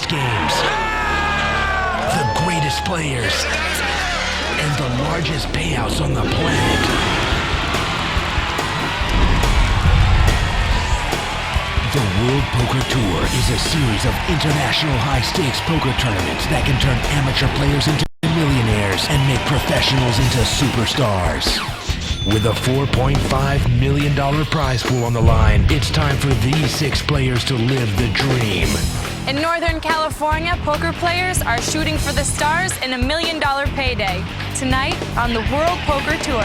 games, the greatest players, and the largest payouts on the planet. The World Poker Tour is a series of international high-stakes poker tournaments that can turn amateur players into millionaires and make professionals into superstars. With a $4.5 million prize pool on the line, it's time for these 6 players to live the dream. In Northern California, poker players are shooting for the stars in $1 million payday. Tonight on the World Poker Tour.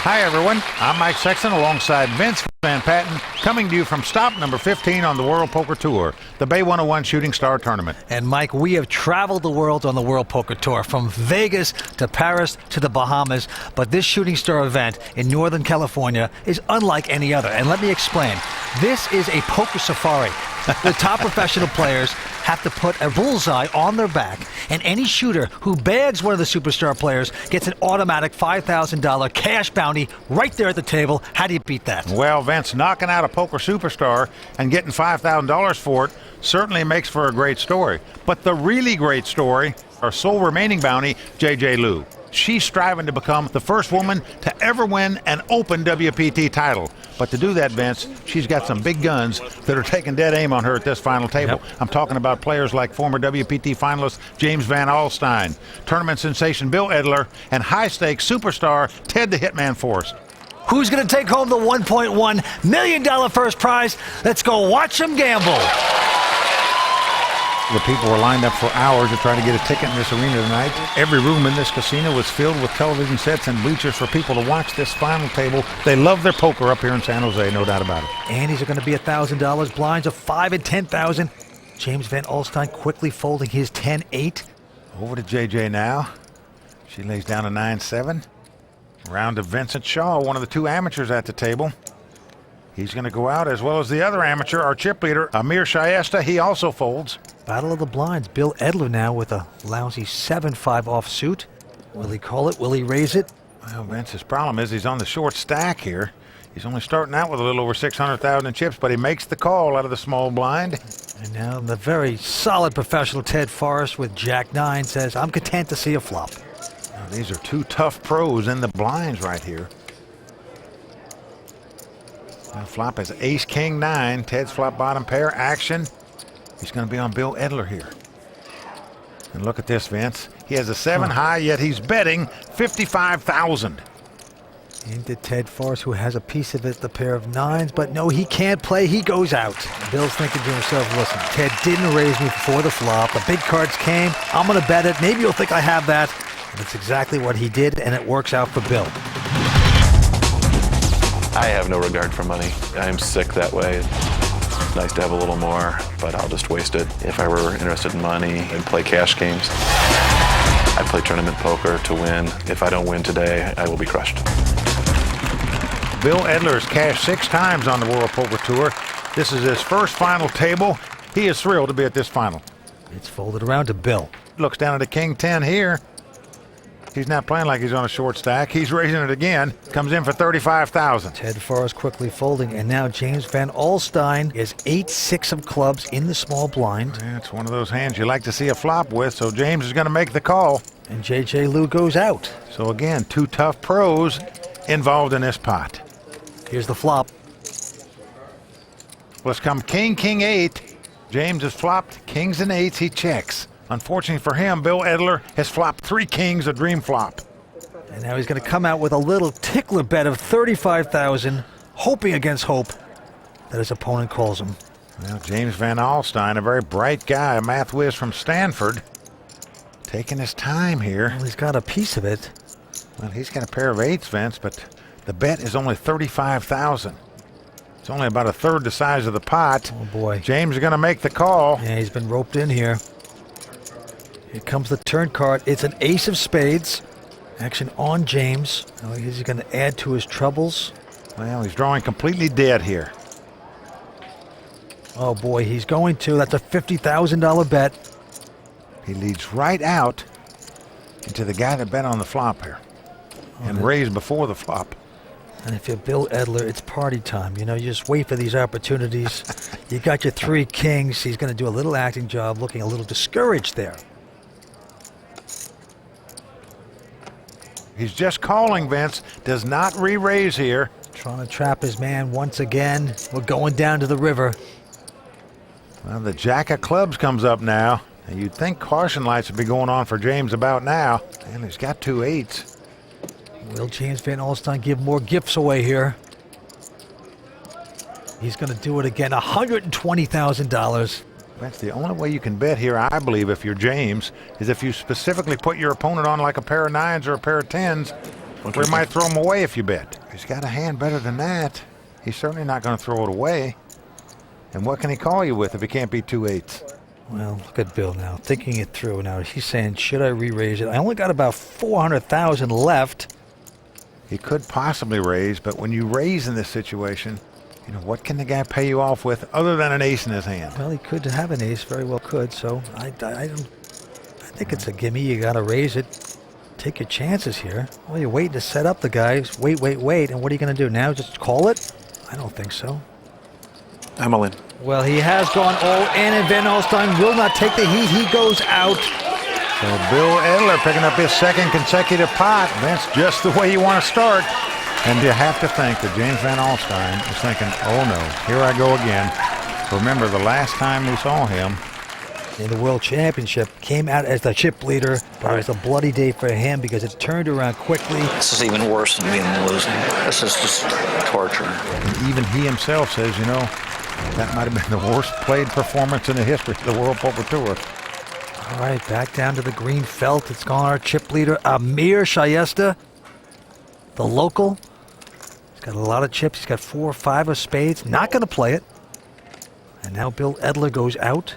Hi everyone, I'm Mike Sexton alongside Vince Van Patten, coming to you from stop number 15 on the World Poker Tour, the Bay 101 Shooting Star Tournament. And Mike, we have traveled the world on the World Poker Tour, from Vegas to Paris to the Bahamas, but this Shooting Star event in Northern California is unlike any other. And let me explain. This is a poker safari. The top professional players have to put a bullseye on their back, and any shooter who bags one of the superstar players gets an automatic $5,000 cash bounty right there at the table. How do you beat that? Well, Vince, knocking out a poker superstar and getting $5,000 for it certainly makes for a great story. But the really great story, our sole remaining bounty, J.J. Liu. She's striving to become the first woman to ever win an open WPT title. But to do that, Vince, she's got some big guns that are taking dead aim on her at this final table. Yep. I'm talking about players like former WPT finalist James Van Alstyne, tournament sensation Bill Edler, and high-stakes superstar Ted the Hitman Forrest. Who's going to take home the $1.1 million first prize? Let's go watch them gamble. The people were lined up for hours to try to get a ticket in this arena tonight. Every room in this casino was filled with television sets and bleachers for people to watch this final table. They love their poker up here in San Jose, no doubt about it. Andes are going to be $1,000, blinds of $5,000 and $10,000. James Van Alstyne quickly folding his 10-8. Over to JJ now. She lays down a 9-7. Round to Vincent Shaw, one of the 2 amateurs at the table. He's going to go out, as well as the other amateur, our chip leader, Amir Shayesta. He also folds. Battle of the blinds. Bill Edler now with a lousy 7-5 offsuit. Will he call it? Will he raise it? Well, Vince's problem is he's on the short stack here. He's only starting out with a little over 600,000 in chips, but he makes the call out of the small blind. And now the very solid professional Ted Forrest with Jack-9 says, I'm content to see a flop. Now, these are 2 tough pros in the blinds right here. Now, flop is Ace-King-9. Ted's flop bottom pair action. He's going to be on Bill Edler here. And look at this, Vince. He has a 7 high, yet he's betting $55,000. Into Ted Forrest, who has a piece of it, the pair of 9s, but no, he can't play. He goes out. Bill's thinking to himself, listen, Ted didn't raise me before the flop. The big cards came. I'm going to bet it. Maybe you'll think I have that. And it's exactly what he did, and it works out for Bill. I have no regard for money. I'm sick that way. It's nice to have a little more, but I'll just waste it. If I were interested in money, I'd play cash games. I play tournament poker to win. If I don't win today, I will be crushed. Bill Edler has cashed 6 times on the World Poker Tour. This is his first final table. He is thrilled to be at this final. It's folded around to Bill. Looks down at a King-10 here. He's not playing like he's on a short stack. He's raising it again. Comes in for $35,000. Ted Forrest quickly folding, and now James Van Alstyne is 8-6 of clubs in the small blind. Yeah, it's one of those hands you like to see a flop with, so James is going to make the call. And J.J. Liu goes out. So again, 2 tough pros involved in this pot. Here's the flop. Let's come King-8. James has flopped kings and 8s. He checks. Unfortunately for him, Bill Edler has flopped 3 kings, a dream flop. And now he's going to come out with a little tickler bet of $35,000, hoping against hope that his opponent calls him. Well, James Van Alstyne, a very bright guy, a math whiz from Stanford, taking his time here. Well, he's got a piece of it. Well, he's got a pair of 8s, Vince, but the bet is only $35,000. It's only about a third the size of the pot. Oh, boy. James is going to make the call. Yeah, he's been roped in here. Here comes the turn card. It's an ace of spades. Action on James. Now is he going to add to his troubles? Well, he's drawing completely dead here. Oh, boy, he's going to. That's a $50,000 bet. He leads right out into the guy that bet on the flop here and raised before the flop. And if you're Bill Edler, it's party time. You know, you just wait for these opportunities. You got your 3 kings. He's going to do a little acting job, looking a little discouraged there. He's just calling, Vince. Does not re-raise here. Trying to trap his man once again. We're going down to the river. Well, the jack of clubs comes up now. And you'd think caution lights would be going on for James about now. And he's got 2 8s. Will James Van Alstyne give more gifts away here? He's going to do it again. $120,000. That's the only way you can bet here, I believe, if you're James, is if you specifically put your opponent on like a pair of 9s or a pair of 10s, where he might throw them away if you bet. He's got a hand better than that. He's certainly not going to throw it away. And what can he call you with if he can't beat 2 8s? Well, look at Bill now, thinking it through. Now he's saying, should I re-raise it? I only got about $400,000 left. He could possibly raise, but when you raise in this situation, you know, what can the guy pay you off with other than an ace in his hand? Well, he could have an ace, very well could. So I think it's a gimme. You got to raise it. Take your chances here. Well, you're waiting to set up the guys. Wait. And what are you going to do now? Just call it? I don't think so. I'm all in. Well, he has gone all in, and Van Alstyne will not take the heat. He goes out. So Bill Edler picking up his 2nd consecutive pot. That's just the way you want to start. And you have to think that James Van Alstyne is thinking, oh no, here I go again. Remember, the last time we saw him in the World Championship, came out as the chip leader, but it was a bloody day for him because it turned around quickly. This is even worse than being losing. This is just torture. And even he himself says, you know, that might have been the worst played performance in the history of the World Poker Tour. All right, back down to the green felt. It's gone our chip leader, Amir Shayesta, the local. He's got a lot of chips. He's got 4 or 5 of spades. Not going to play it. And now Bill Edler goes out.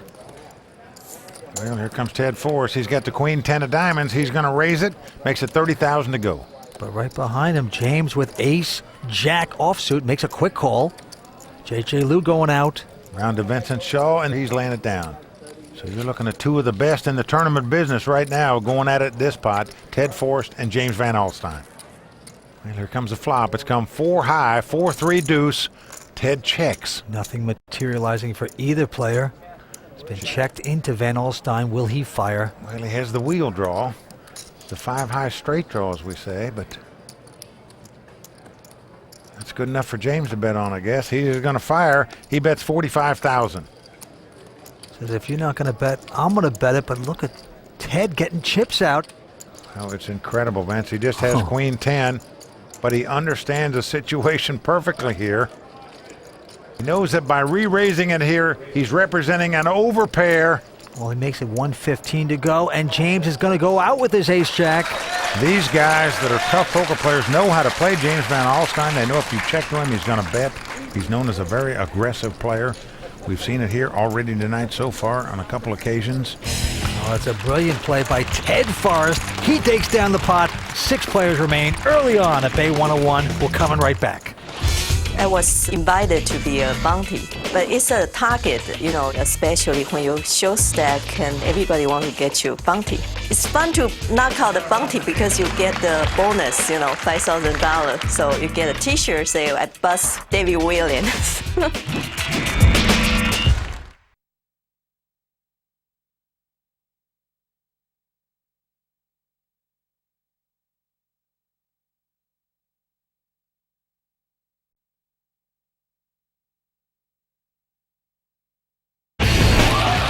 Well, here comes Ted Forrest. He's got the queen 10 of diamonds. He's going to raise it. Makes it 30,000 to go. But right behind him, James with ace, jack offsuit, makes a quick call. J.J. Lew going out. Round to Vincent Shaw, and he's laying it down. So you're looking at 2 of the best in the tournament business right now going at it this pot, Ted Forrest and James Van Alstyne. Well, here comes the flop. It's come 4 high, 4-3 deuce. Ted checks. Nothing materializing for either player. It's been checked into Van Alstyne. Will he fire? Well, he has the wheel draw. The 5 high straight draw, as we say, but that's good enough for James to bet on, I guess. He is going to fire. He bets 45,000. Says, if you're not going to bet, I'm going to bet it, but look at Ted getting chips out. Oh, it's incredible, Vince. He just has queen 10, but he understands the situation perfectly here. He knows that by re-raising it here, he's representing an overpair. Well, he makes it 115 to go, and James is going to go out with his ace-jack. These guys that are tough poker players know how to play James Van Alstyne. They know if you check to him, he's going to bet. He's known as a very aggressive player. We've seen it here already tonight so far on a couple occasions. Oh, it's a brilliant play by Ted Forrest. He takes down the pot. 6 players remain early on at Bay 101. We're coming right back. I was invited to be a bounty, but it's a target, you know, especially when you show stack and everybody wants to get you bounty. It's fun to knock out the bounty because you get the bonus, you know, $5,000. So you get a t-shirt, say, at Bus David Williams.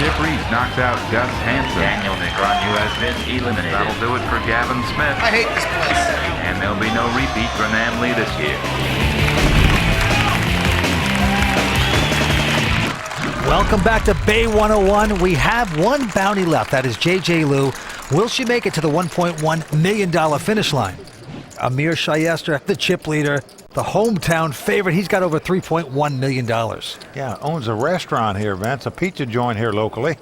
Chip Reed knocks out Gus Hansen. Daniel Negron, you has been eliminated. That'll do it for Gavin Smith. I hate this place. And there'll be no repeat for Nam Lee this year. Welcome back to Bay 101. We have 1 bounty left. That is J.J. Lew. Will she make it to the $1.1 million finish line? Amir Shayester, the chip leader, the hometown favorite. He's got over $3.1 million. Yeah, owns a restaurant here, Vince, a pizza joint here locally.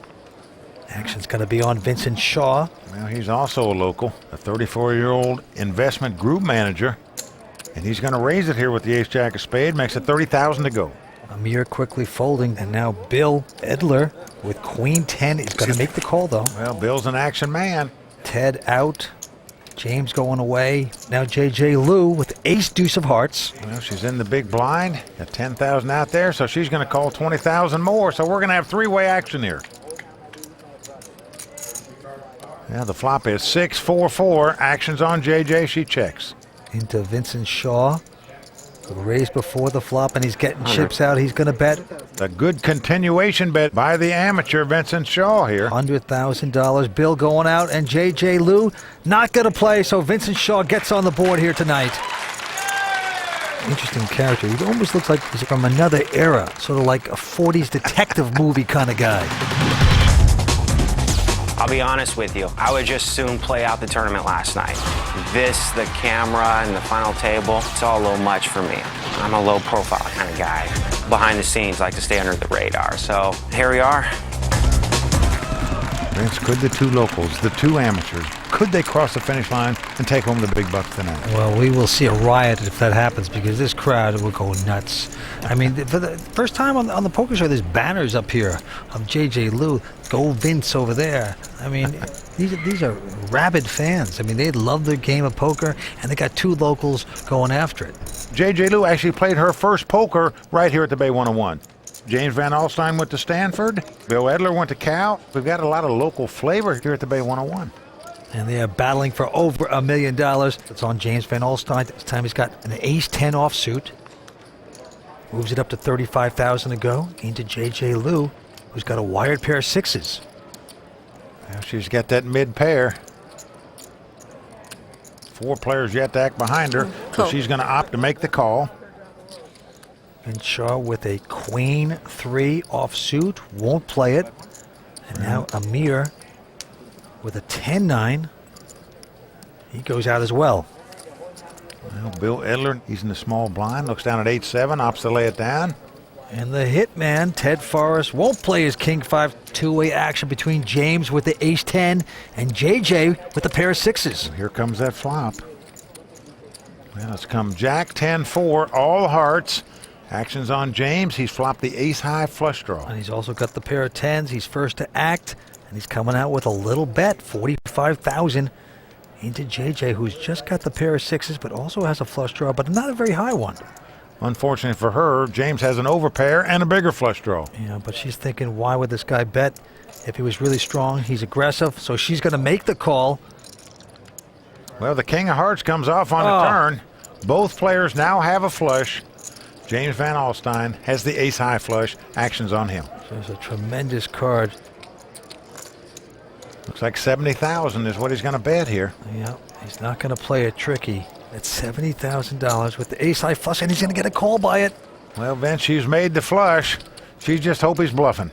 Action's going to be on Vincent Shaw. Well, he's also a local, a 34-year-old investment group manager. And he's going to raise it here with the ace-jack of spade. Makes it 30,000 to go. Amir quickly folding, and now Bill Edler with queen 10 is going to make the call, though. Well, Bill's an action man. Ted out. James going away. Now J.J. Lew with ace deuce of hearts. Well, she's in the big blind. Got 10,000 out there, so she's going to call 20,000 more. So we're going to have three-way action here. Yeah, the flop is 6-4-4. Action's on J.J. She checks. Into Vincent Shaw. Raised before the flop, and he's getting chips out. He's going to bet. A good continuation bet by the amateur Vincent Shaw here. $100,000 bill going out, and J.J. Lew not going to play, so Vincent Shaw gets on the board here tonight. Interesting character. He almost looks like he's from another era, sort of like a 40s detective movie kind of guy. I'll be honest with you, I would just soon play out the tournament last night. This, the camera, and the final table, it's all a little much for me. I'm a low profile kind of guy. Behind the scenes, like to stay under the radar. So here we are. Vince, could the two locals, the two amateurs, could they cross the finish line and take home the big bucks tonight? Well, we will see a riot if that happens, because this crowd will go nuts. I mean, for the first time on the poker show, there's banners up here of J.J. Lew, go Vince over there. I mean, these are rabid fans. I mean, they love their game of poker, and they got two locals going after it. J.J. Lew actually played her first poker right here at the Bay 101. James Van Alstyne went to Stanford. Bill Edler went to Cal. We've got a lot of local flavor here at the Bay 101. And they are battling for over $1 million. It's on James Van Alstyne. This time he's got an ace-10 offsuit. Moves it up to $35,000 to go. Into J.J. Lew, who's got a wired pair of sixes. Well, she's got that mid pair. Four players yet to act behind her, so she's going to opt to make the call. And Shaw with a queen 3 offsuit, won't play it. And now Amir with a 10-9. He goes out as well. Well, Bill Edler, he's in the small blind, looks down at 8-7, opts to lay it down. And the hitman, Ted Forrest, won't play his king 5 two-way action between James with the ace-10 and JJ with a pair of sixes. And here comes that flop. Well, it's come Jack 10-4, all hearts. Action's on James. He's flopped the ace-high flush draw. And he's also got the pair of 10s. He's first to act, and he's coming out with a little bet, $45,000 into JJ, who's just got the pair of sixes, but also has a flush draw, but not a very high one. Unfortunately for her, James has an overpair and a bigger flush draw. Yeah, but she's thinking, why would this guy bet? If he was really strong, he's aggressive, so she's going to make the call. Well, the king of hearts comes off on the turn. Both players now have a flush. James Van Alstyne has the ace-high flush. Action's on him. So it's a tremendous card. Looks like 70,000 is what he's going to bet here. Yeah, he's not going to play it tricky. It's $70,000 with the ace-high flush, and he's going to get a call by it. Well, Vince, she's made the flush. She just hope he's bluffing.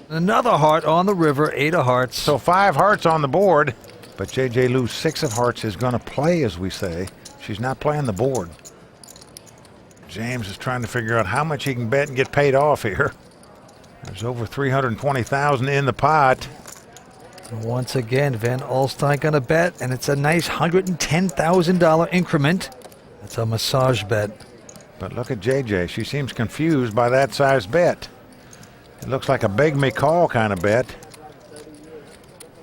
Another heart on the river, 8 of hearts. So 5 hearts on the board, but J.J. Lew's 6 of hearts is going to play, as we say. She's not playing the board. James is trying to figure out how much he can bet and get paid off here. There's over $320,000 in the pot. And once again, Van Alstyne going to bet, and it's a nice $110,000 increment. That's a massage bet. But look at JJ. She seems confused by that size bet. It looks like a beg me call kind of bet.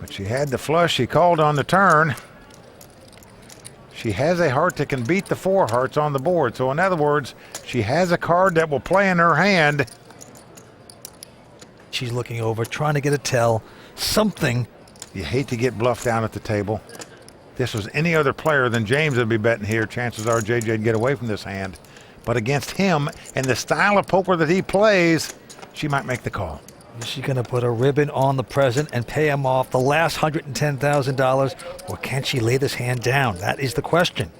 But she had the flush. She called on the turn. She has a heart that can beat the 4 hearts on the board. So in other words, she has a card that will play in her hand. She's looking over, trying to get a tell. Something. You hate to get bluffed down at the table. If this was any other player than James that'd be betting here, chances are JJ'd get away from this hand. But against him and the style of poker that he plays, she might make the call. Is she going to put a ribbon on the present and pay him off the last $110,000, or can she lay this hand down? That is the question.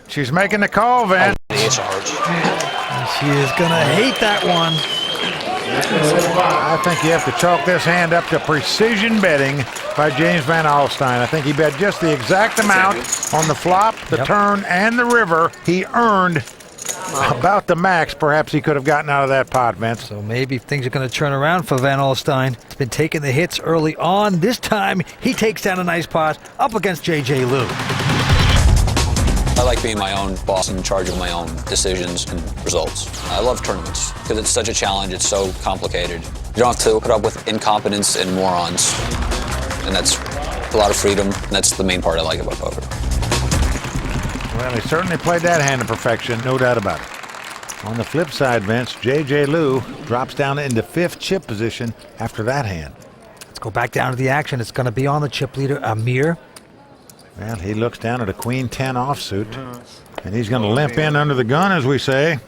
She's making the call, Van. And she is going to hate that one. I think you have to chalk this hand up to precision betting by James Van Alstyne. I think he bet just the exact amount on the flop, the turn, and the river. He earned about the max perhaps he could have gotten out of that pot, Vince. So maybe things are going to turn around for Van Alstyne. He's been taking the hits early on. This time, he takes down a nice pot up against J.J. Lew. I like being my own boss, in charge of my own decisions and results. I love tournaments because it's such a challenge. It's so complicated. You don't have to put up with incompetence and morons. And that's a lot of freedom. And that's the main part I like about poker. Well, he certainly played that hand to perfection, no doubt about it. On the flip side, Vince, J.J. Lew drops down into 5th chip position after that hand. Let's go back down to the action. It's going to be on the chip leader, Amir. Well, he looks down at a Queen 10 offsuit, and he's going to limp in under the gun, as we say.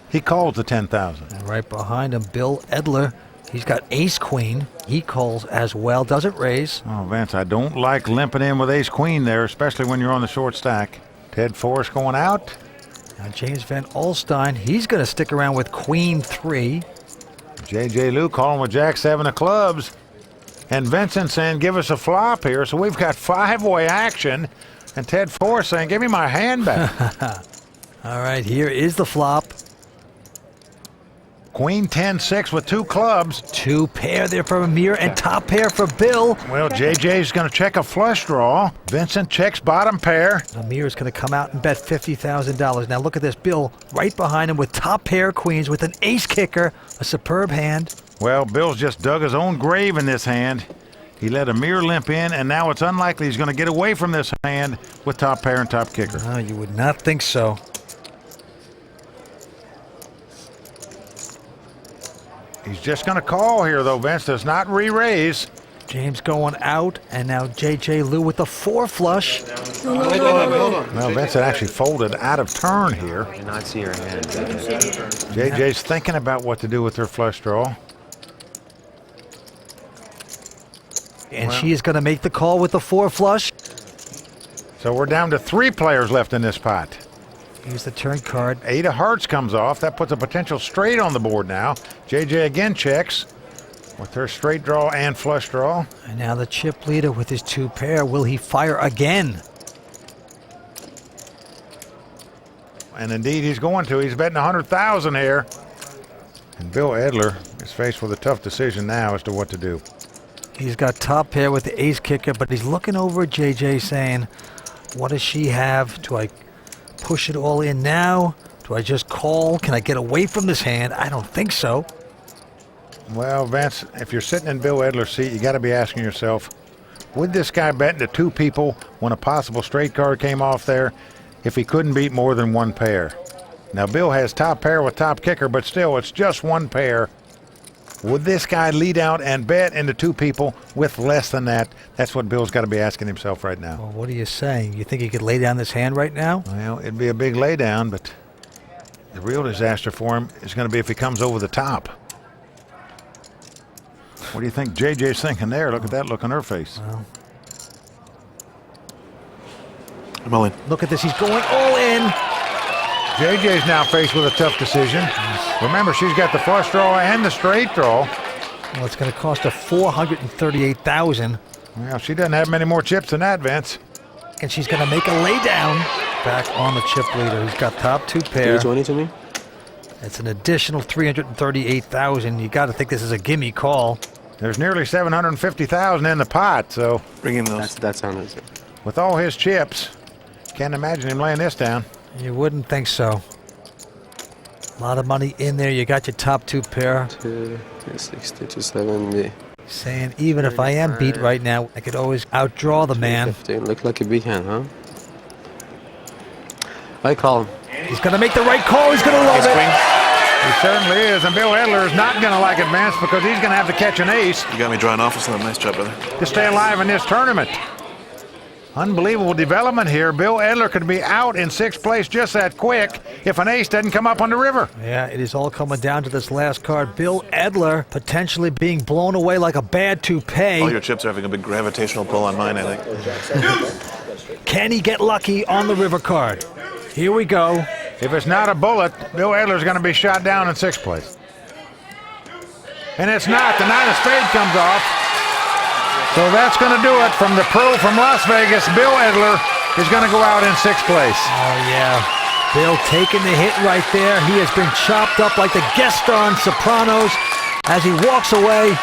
He calls the 10,000. And right behind him, Bill Edler. He's got ace queen. He calls as well. Doesn't raise. Oh, Vince, I don't like limping in with ace queen there, especially when you're on the short stack. Ted Forrest going out. Now James Van Alstyne, he's going to stick around with queen 3. J.J. Lew calling with jack 7 of clubs. And Vincent saying, give us a flop here. So we've got 5-way action. And Ted Forrest saying, give me my hand back. All right, here is the flop. Queen 10-6 with 2 clubs. 2 pair there for Amir and top pair for Bill. Well, JJ's going to check a flush draw. Vincent checks bottom pair. Amir's going to come out and bet $50,000. Now look at this. Bill right behind him with top pair queens with an ace kicker. A superb hand. Well, Bill's just dug his own grave in this hand. He let Amir limp in, and now it's unlikely he's going to get away from this hand with top pair and top kicker. No, you would not think so. He's just going to call here, though, Vince. Does not re-raise. James going out, and now J.J. Lew with the 4 flush. Hold on. Well, Vincent actually folded out of turn here. I not see your hand. JJ's thinking about what to do with her flush draw. And she is going to make the call with the 4 flush. So we're down to 3 players left in this pot. Here's the turn card. 8 of hearts comes off. That puts a potential straight on the board now. JJ again checks with her straight draw and flush draw. And now the chip leader with his 2 pair. Will he fire again? And indeed he's going to. He's betting 100,000 here. And Bill Edler is faced with a tough decision now as to what to do. He's got top pair with the ace kicker, but he's looking over at JJ saying, what does she have? Do I push it all in now? Do I just call? Can I get away from this hand? I don't think so. Well, Vince, if you're sitting in Bill Edler's seat, you got to be asking yourself, would this guy bet into 2 people when a possible straight card came off there if he couldn't beat more than 1 pair? Now, Bill has top pair with top kicker, but still, it's just 1 pair. Would this guy lead out and bet into 2 people with less than that? That's what Bill's got to be asking himself right now. Well, what are you saying? You think he could lay down this hand right now? Well, it'd be a big laydown, but the real disaster for him is going to be if he comes over the top. What do you think JJ's thinking there? Look at that look on her face. Well, I'm all in. look at this. He's going all in. JJ's now faced with a tough decision. Remember, she's got the flush draw and the straight draw. Well, it's going to cost her $438,000. Well, she doesn't have many more chips than that, Vince. And she's going to make a laydown back on the chip leader. He's got top 2 pair. 20 to me? It's an additional $338,000. You got to think this is a gimme call. There's nearly $750,000 in the pot, so Bring in those. That's on it. with all his chips, can't imagine him laying this down. You wouldn't think so. A lot of money in there. You got your top 2 pair. 260 to 70. Saying even if I am beat right now, I could always outdraw the man. 15. Look like a big hand, huh? I call him. He's going to make the right call. He's going to love it. He certainly is, and Bill Edler is not going to like it, Vince, because he's going to have to catch an ace You got me drawing off with something. Nice job, brother. to stay alive in this tournament. Unbelievable development here. Bill Edler could be out in 6th place just that quick if an ace doesn't come up on the river. Yeah, it is all coming down to this last card. Bill Edler potentially being blown away like a bad All toupee. your chips are having a big gravitational pull on mine, I think. Can he get lucky on the river card? Here we go. If it's not a bullet, Bill Edler's going to be shot down in 6th place. And it's not. The 9 of spades comes off. So that's going to do it from the pro from Las Vegas. Bill Edler is going to go out in 6th place. Oh, yeah. Bill taking the hit right there. He has been chopped up like the guest star on Sopranos. As he walks away,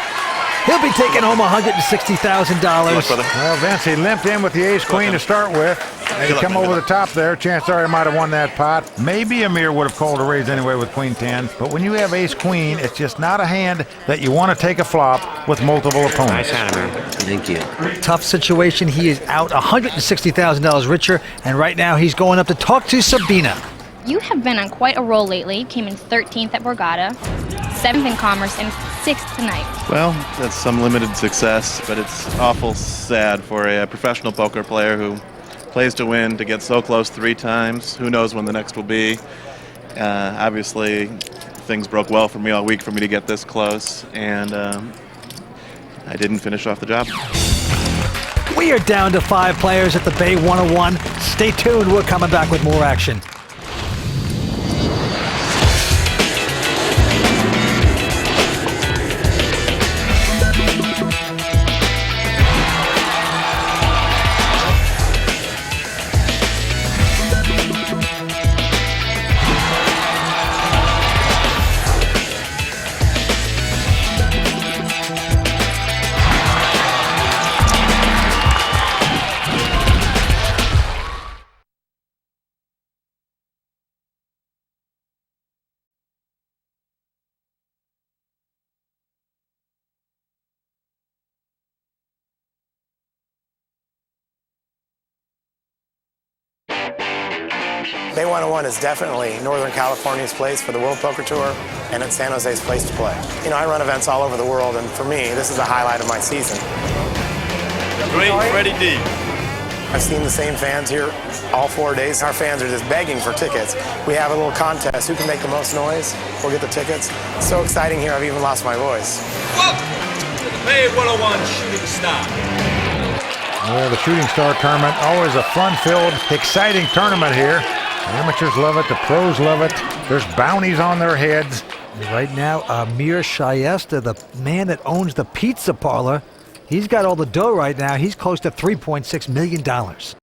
he'll be taking home $160,000. Good luck, brother. Well, Vince, he limped in with the ace-queen to start with. Hey, come over the top there. Chances are he might have won that pot. Maybe Amir would have called a raise anyway with Queen 10. But when you have Ace Queen, it's just not a hand that you want to take a flop with multiple opponents. Nice hand, Amir. Thank you. Tough situation. He is out $160,000 richer, and right now he's going up to talk to Sabina. You have been on quite a roll lately. Came in 13th at Borgata, 7th in Commerce, and 6th tonight. Well, that's some limited success, but it's awful sad for a professional poker player who plays to win to get so close 3 times. Who knows when the next will be. Obviously, things broke well for me all week for me to get this close, and I didn't finish off the job. We are down to 5 players at the Bay 101. Stay tuned. We're coming back with more action. Bay 101 is definitely Northern California's place for the World Poker Tour, and it's San Jose's place to play. You know, I run events all over the world, and for me, this is a highlight of my season. Great Freddie D. I've seen the same fans here all 4 days. Our fans are just begging for tickets. We have a little contest. Who can make the most noise? We'll get the tickets. It's so exciting here, I've even lost my voice. Welcome to the Bay 101 Shooting Star. Well, the Shooting Star Tournament, always a fun-filled, exciting tournament here. The amateurs love it, the pros love it. There's bounties on their heads. Right now, Amir Shayesta, the man that owns the pizza parlor, he's got all the dough right now. He's close to $3.6 million.